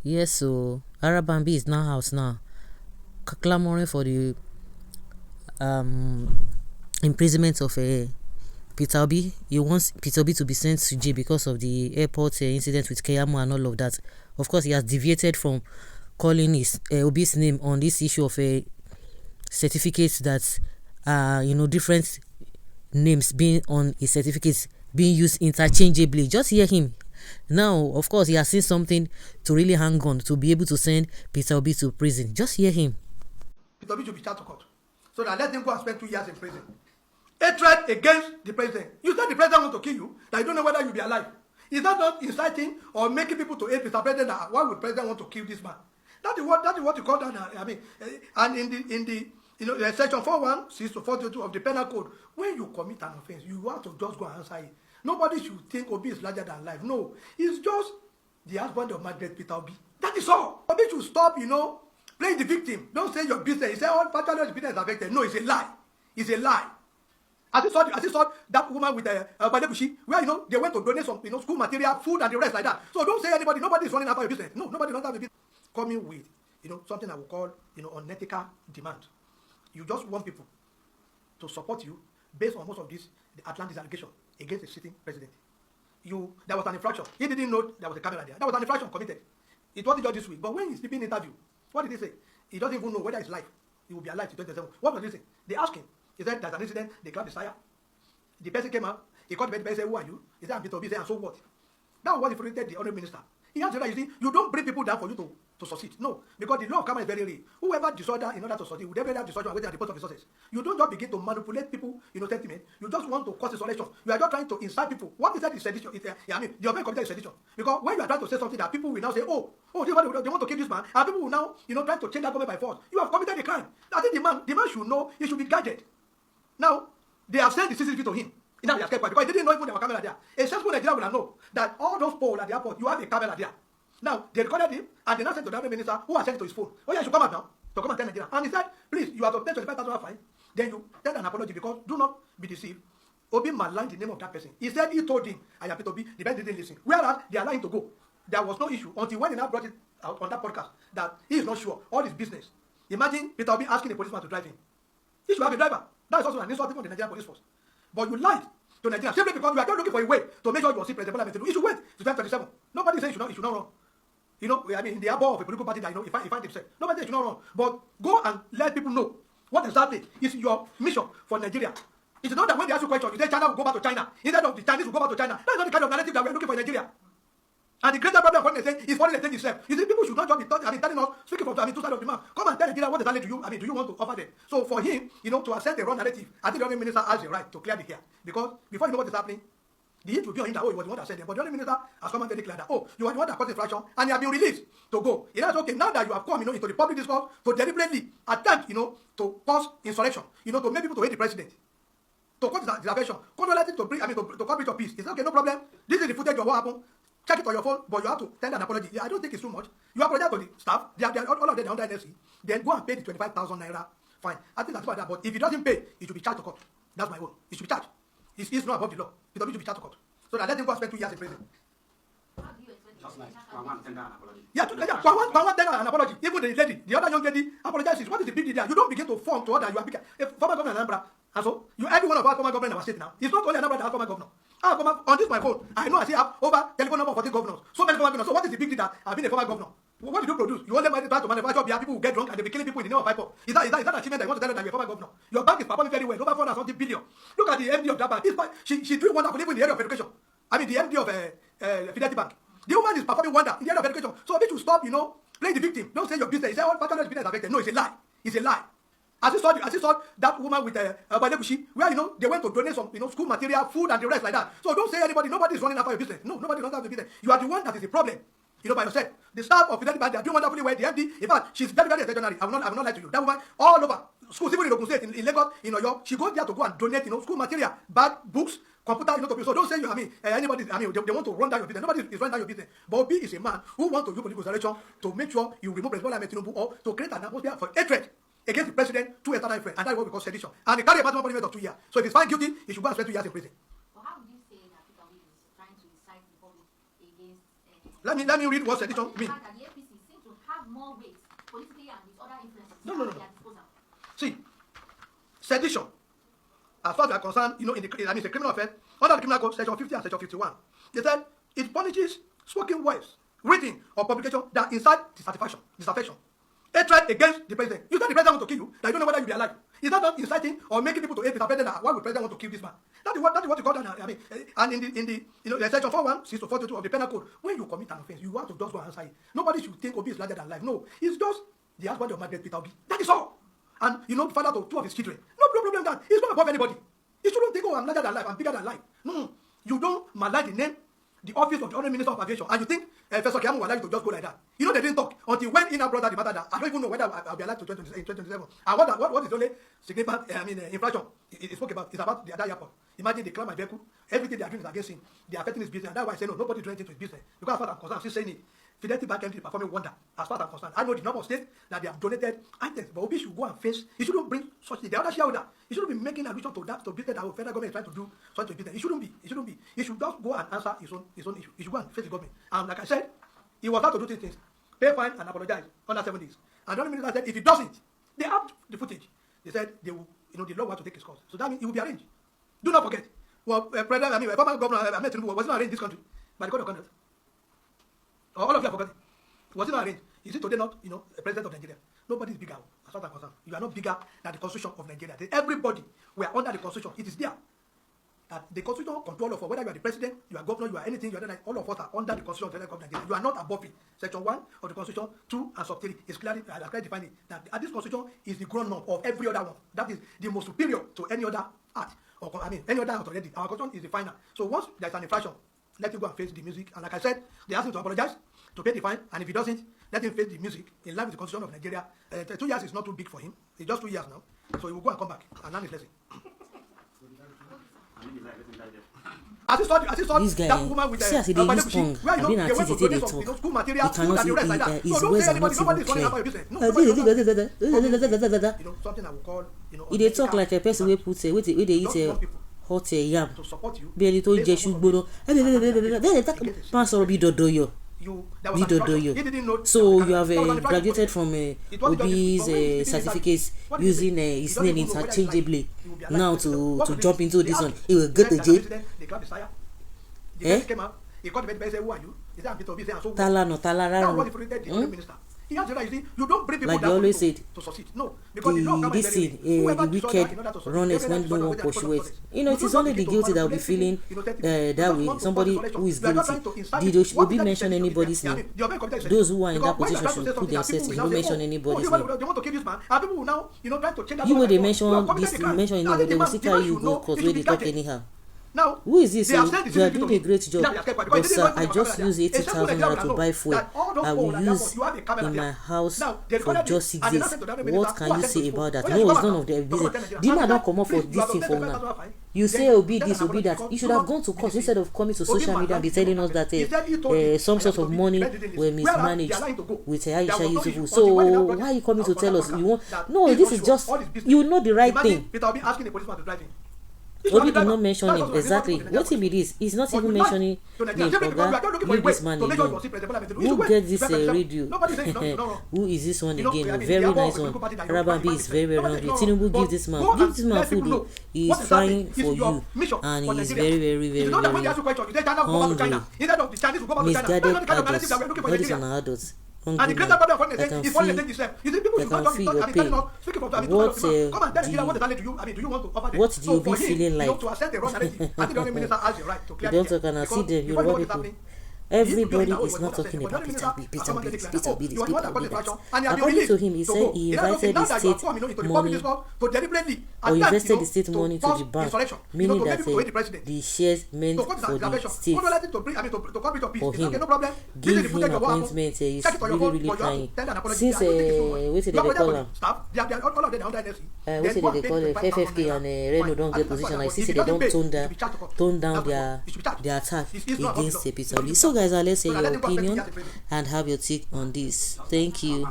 Yes, so Arabambi is now house now, clamoring for the um imprisonment of Peter Obi. He wants Peter Obi to be sent to jail because of the airport incident with Keyamo and all of that. Of course, he has deviated from calling his Obi's name on this issue of a certificates that different names being on his certificates being used interchangeably. Just hear him. Now, of course, he has seen something to really hang on to be able to send Peter Obi to prison. Just hear him. Peter Obi should be charged to court. So that let him go and spend 2 years in prison. Hatred against the president. You said the president want to kill you, that you don't know whether you'll be alive. Is that not inciting or making people to hate Mr. President? That why would president want to kill this man? That is what you call that. And in the section 416 to 422 of the penal code, when you commit an offense, you have to just go and answer it. Nobody should think Obi is larger than life. No, it's just the husband of Margaret Peter Obi. That is all. Obi should stop, playing the victim. Don't say your business. He said all patronage business is affected. No, it's a lie. It's a lie. As you saw that woman with Badebushi, where they went to donate some school material, food, and the rest like that. So don't say anybody. Nobody is running after your business. No, nobody runs after your business. Coming with something I will call unethical demand. You just want people to support you based on most of this the Atlantis allegation against the sitting president. There was an infraction. He didn't know there was a camera there. That was an infraction committed. It wasn't just this week. But when he's sleeping interview, what did he say? He doesn't even know whether it's live. He will be alive to 2027. What was he saying? They asked him. He said there's an incident. They clapped his tire. The person came out. He called the person and said, "Who are you?" He said, "I'm Peter Obi." He said, "And so what?" That was what he predicted the honorable minister. He answered that, you don't bring people down for you to succeed. No, because the law of karma is very real. Whoever disorder in order to succeed, will definitely have disorder and waiting at the post of resources. You don't just begin to manipulate people, sentiment. You just want to cause insurrection. You are just trying to incite people. What is that? Is sedition? The offense committed is sedition. Because when you are trying to say something that people will now say, oh, they want to kill this man, and people will now, try to change that government by force. You have committed a crime. I think the man should know he should be guided. Now, they have sent the CCTV to him. Now he has kept quiet because he didn't know even there was a camera there. A sensible Nigerian will know that all those poles at the airport, you have a camera there. Now, they recorded him and they now sent to the other minister who has sent it to his phone. Oh yeah, you should come out now to come and tell Nigeria. And he said, please, you have to pay 25,000 fine. Then you tell an apology because do not be deceived. Obi maligned the name of that person. He said he told him, I am Peter Obi, the person didn't listen. Whereas they allowed him to go. There was no issue until when he now brought it out on that podcast that he is not sure. All his business. Imagine Peter Obi asking a policeman to drive him. He should have a driver. That is also an insult on the Nigerian police force. But you lied to Nigeria simply because you are just looking for a way to make sure you will see President Bola Tinubu. You should wait to 2027. Nobody says he should not run. In the above of a political party that he finds himself. Nobody says he should not run. But go and let people know what exactly is your mission for Nigeria. It is not that when they ask you questions, you say China will go back to China. Instead of the Chinese will go back to China. That's not the kind of narrative that we are looking for in Nigeria. And the greater problem of what they say is foreign exchange itself. You see, people should not just be telling us, speaking from two sides of the mouth. Come and tell Nigeria what exactly do you want to offer them? So for him, to accept the wrong narrative, I think the honorable minister has the right to clear the air. Because before you know what is happening, the hit will be on him that, he was the one that said it. But the honorable minister has come and very clear that, you are the one that caused infraction, and you have been released to go. It is okay, now that you have come, into the public discourse to deliberately attempt, to cause insurrection, to make people to hate the president. To cause disaffection, to bring, to cause of peace. It's okay, no problem. This is the footage of what happened. Check it on your phone, but you have to tender an apology. I don't think it's too much. You apologize to the staff. All of them are under NFC. Then go and pay the 25,000 naira fine. I think that's about that. But if he doesn't pay, he should be charged to court. That's my own. He should be charged. He's not above the law. He should be charged to court. So that let him go and spend 2 years in prison. Just like Kwawan tender an apology. Yeah, Kwawan tender an apology. Even the other young lady apologizes. What is the big deal there? You don't begin to form to other. You are bigger. Former governor Anambra, and so every one of our former governors in our state now. It's not only Anambra that has former governor. On this my phone, I know I see have over telephone number of 40 governors. So many former governors. So what is the big deal that I've been a former governor? What did you produce? You only try to manufacture people who get drunk and they be killing people in the name of IPOP. Is that achievement that you want to tell them that you're a former governor? Your bank is performing very well, over 400 billion. Look at the MD of that bank. She's doing wonderful even in the area of education. The MD of Fidelity Bank. The woman is performing wonder in the area of education. So they should stop, playing the victim. Don't say your business. You say all patronage business affected. No, it's a lie. It's a lie. As you saw that woman with Badebushi, where they went to donate some school material, food, and the rest like that. So don't say anybody. Nobody is running after your business. No, nobody runs after your business. You are the one that is the problem. By yourself. The staff of Fidelity Bank, they are doing wonderfully well. The MD, in fact, she's very, very extraordinary. I will not lie to you. That woman, all over schools, even in Ogun State, in Lagos, in Oyo, she goes there to go and donate, school material, bag, books, computer, to people. So don't say anybody. They want to run down your business. Nobody is running down your business. But Obi is a man who wants to use political selection to make sure you remove President Bola Tinubu or to create an atmosphere for hatred against the president to a certain friend, and that is what we call sedition. And he carry a maximum punishment of 2 years. So if he's found guilty, he should go and spend 2 years in prison. Well, how would you say that Peter Obi is trying to incite the public against? Let me read what sedition means. The APC have more weight politically and with other influences No. at their disposal. See, sedition, as far as we are concerned, in it's a criminal offense, under the criminal code, section 50 and section 51, they said it punishes spoken words, written or publication that incite disaffection, hatred against the president. You know the president want to kill you, that you don't know whether you'll be alive. Is that not inciting or making people to hate the president? Why would the president want to kill this man? That is what you call that. I mean, and in the section 416 to 42 of the penal code, when you commit an offense, you have to just go and answer it. Nobody should think Obi is larger than life. No, it's just the husband of Margaret Peter Obi. That is all. And father to two of his children. No problem that. He's not above anybody. He shouldn't think, oh, I'm larger than life, I'm bigger than life. No, you don't malign the name, the office of the Honorable Minister of Aviation, and you think Professor Kiamu will allow you to just go like that. They didn't talk until when he now brought out the matter that I don't even know whether I'll be alive to 2027. And what is the only significant infraction he spoke about is about the other airport. Imagine they climb my vehicle, everything they are doing is against him. They are affecting his business. And that's why I say no, nobody doing anything to his business. Because as far as I'm concerned, I'm still saying it. Fidelity Bank MD performing wonder as far as I'm concerned. I know the number of states that they have donated items, but Obi should go and face. He shouldn't bring such thing. The other shareholder, he shouldn't be making allusion to that, to business that the federal government is trying to do such a business. He shouldn't be. He should just go and answer his own issue. He should go and face the government. And like I said, he was allowed to do two things: pay fine and apologize under 7 days. And the only minister said if he doesn't, they have the footage. They said they will, the law want to take his course. So that means he will be arranged. Do not forget. Well, former governor Tinubu was not arranged in this country by the court of conduct. All of you have forgotten. Was it not arranged? Is it today not, a president of Nigeria? Nobody is bigger, as far as I'm concerned. You are not bigger than the constitution of Nigeria. Everybody, we are under the constitution. It is there. That the constitution control of whether you are the president, you are governor, you are anything, you are not, all of us are under the constitution of the Federal Government of Nigeria. You are not above it. Section 1 of the constitution, 2 and sub 3 is clearly defined that this constitution is the ground norm of every other one. That is the most superior to any other act. Any other act already. Our constitution is the final. So once there is an infraction, let him go and face the music. And like I said, they ask him to apologize, to pay the fine, and if he doesn't, let him face the music in line with the constitution of Nigeria. 2 years is not too big for him. It's just 2 years now. So he will go and come back and learn his lesson. As he saw this guy, that woman with see as he dey use tongue, where I mean they went to activity donate they some talk. school materials He cannot and the rest like that. his So don't words say are not nobody is running even about your clear. business. No, something I will call, He dey talk like a person wey put wey dey eat hot yam. to support you. Bí ẹni tó jẹ ṣùgbọ́n then they talk máa sọ̀rọ̀ bí dọ̀dọ̀yọ̀. Bí dọ̀dọ̀yọ̀. So you have graduated from Obi's certificates using his name interchangeably now to jump into this one. He will get the jail. He called the said, who are you? He said, I'm saying, so Tala no tala that raro. was the minister. He has to realize, you don't bring people Like they that always want said, to succeed. No, because the law comes this very thing, whoever the disorder wicked in order to succeed, runners when no one pursue it. It is only the guilty that will be feeling that way. Somebody who is guilty. Did Obi mention anybody's name? Those who are in that position should put themselves in. Don't mention anybody's name. They want to kill this man. And people now, trying to change that. You when they mention this, mention your name, they will see carry you go cause where they talk anyhow. Now, who is this? You are doing a great job. But But sir, I just use 80,000 naira to buy fuel. I will use in my house for just 6 days. What can you say about that? No, it's none of their business. Dima don't come up for this thing for now. You say Obi this, Obi that. You should have gone to court instead of coming to social media and be telling us that some sort of money were mismanaged with Aisha Yusufu. So why are you coming to tell us you want? No, this is just you know the right thing. Obi did not mention him exactly. What if it is? He's not even mentioning name. Oga, leave this man alone. Who get this radio? Who is this one again? Very nice one. Rabambi is very hungry. Tinubu give this man food. He is trying for you, and he is very hungry. Misguided adults. What is an adult? And the greater problem of foreigners is foreign language itself. You see, people should not feel your pain. What do you be feeling like? To accept the wrong narrative, I think the minister has the right to You don't talk and I see them, Yoruba people. Everybody is not talking about Peter Obi. According to him, he said he invited the state money or invested the state money to the bank, meaning that the shares meant for the state for him. Give him appointment. He's really trying. Since what did they call him? What did they call it? FFK and Reno don't get position. I see they don't tone down their attack against Peter Obi. So guys, let's say your opinion and have your take on this. Thank you.